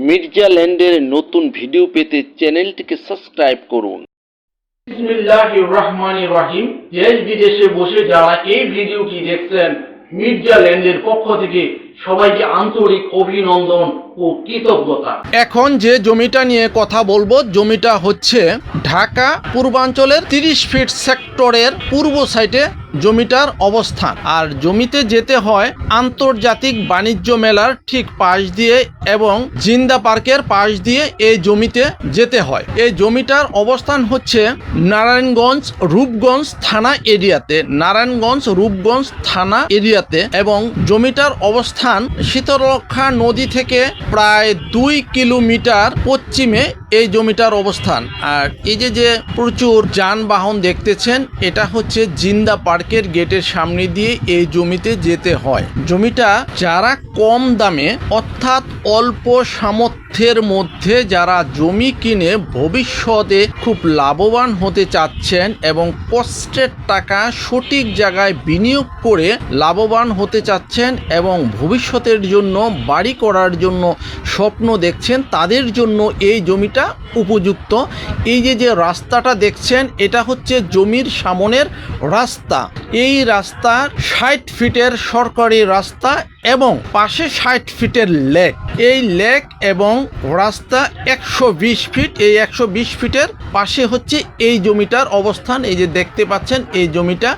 মির্জা ল্যান্ডের নতুন ভিডিও পেতে চ্যানেলটিকে সাবস্ক্রাইব করুন। বিসমিল্লাহির রহমানির রহিম। দেশ বিদেশে বসে যারা এই ভিডিওটি দেখছেন, মির্জা ল্যান্ডের পক্ষ থেকে সবাইকে আন্তরিক অভিনন্দন ও কৃতজ্ঞতা। এখন যে জমিটা নিয়ে কথা বলবো, জমিটা হচ্ছে ঢাকা পূর্বাঞ্চলের 30 ফিট সেক্টরের পূর্ব সাইডে জমিটার অবস্থান। আর জমিতে যেতে হয় আন্তর্জাতিক বাণিজ্য মেলার ঠিক পাশ দিয়ে এবং জিন্দা পার্কের পাশ দিয়ে এই জমিতে যেতে হয়। এই জমিটার অবস্থান হচ্ছে নারায়ণগঞ্জ রূপগঞ্জ থানা এরিয়াতে, নারায়ণগঞ্জ রূপগঞ্জ থানা এরিয়াতে, এবং জমিটার অবস্থান শীতলক্ষা নদী থেকে প্রায় 2 কিলোমিটার পশ্চিমে এই জমিটার অবস্থান। আর এই যে প্রচুর যানবাহন দেখতেছেন, এটা হচ্ছে জিন্দা পার্কের গেটের সামনে দিয়ে এই জমিতে যেতে হয়। জমিটা যারা কম দামে অর্থাৎ অল্প সামর্থ্যের মধ্যে যারা জমি কিনে ভবিষ্যতে খুব লাভবান হতে চাচ্ছেন এবং কষ্টের টাকা সঠিক জায়গায় বিনিয়োগ করে লাভবান হতে চাচ্ছেন এবং ভবিষ্যতের জন্য বাড়ি করার জন্য স্বপ্ন দেখছেন, তাদের জন্য এই জমিটা উপযুক্ত। এই যে রাস্তাটা দেখছেন, এটা হচ্ছে জমির সামনের রাস্তা। এই রাস্তার 60 ফিটের সরকারি রাস্তা এবং পাশে 60 ফিটের লেক। এই লেক এবং রাস্তা 120 ফিট। এই 120 ফিটের পাশে হচ্ছে এই জমিটার অবস্থান। এই যে দেখতে পাচ্ছেন, এই জমিটা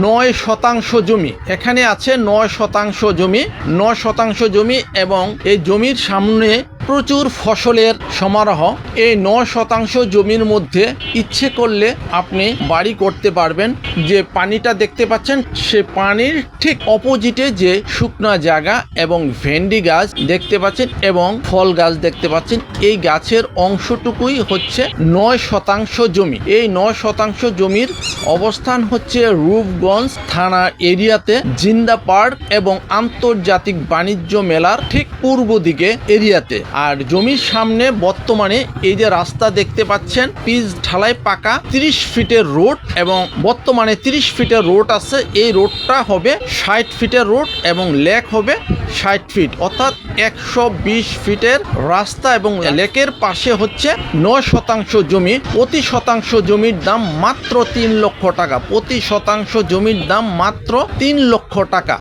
9 শতাংশ জমি। এখানে আছে 9 শতাংশ জমি, 9 শতাংশ জমি, এবং এই জমির সামনে প্রচুর ফসলের সমারোহ। এই 9 শতাংশ জমির মধ্যে ইচ্ছে করলে আপনি বাড়ি করতে পারবেন। যে পানিটা দেখতে পাচ্ছেন, সে পানির ঠিক অপোজিটে যে শুকনো জায়গা এবং ভেন্ডি গাছ দেখতে পাচ্ছেন এবং ফল গাছ দেখতে পাচ্ছেন, এই গাছের অংশটুকুই হচ্ছে 9 শতাংশ জমি। এই 9 শতাংশ জমির অবস্থান হচ্ছে রূপগঞ্জ থানা এরিয়াতে, জিন্দা পার্ক এবং আন্তর্জাতিক বাণিজ্য মেলার ঠিক পূর্ব দিকে এরিয়াতে। আর জমির সামনে বর্তমানে এই যে রাস্তা দেখতে পাচ্ছেন, পিচ ঢালাই পাকা 30 ফিটের রোড, এবং বর্তমানে 30 ফিটের রোড আছে। এই রোডটা হবে 60 ফিটের রোড এবং লেক হবে 60 ফিট, অর্থাৎ 120 ফিটের রাস্তা। এবং লেকের পাশে হচ্ছে 9 শতাংশ জমি। প্রতি শতাংশ জমির দাম মাত্র 3 লক্ষ টাকা। প্রতি শতাংশ জমির দাম মাত্র 3 লক্ষ টাকা।